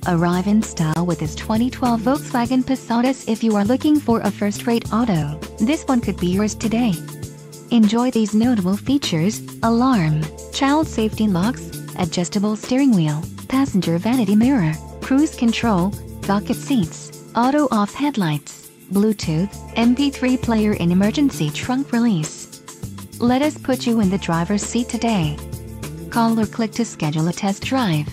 Arrive in style with this 2012 Volkswagen Passat. If you are looking for a first-rate auto, this one could be yours today. Enjoy these notable features: alarm, child safety locks, adjustable steering wheel, passenger vanity mirror, cruise control, bucket seats, auto-off headlights, Bluetooth, MP3 player and emergency trunk release. Let us put you in the driver's seat today. Call or click to schedule a test drive.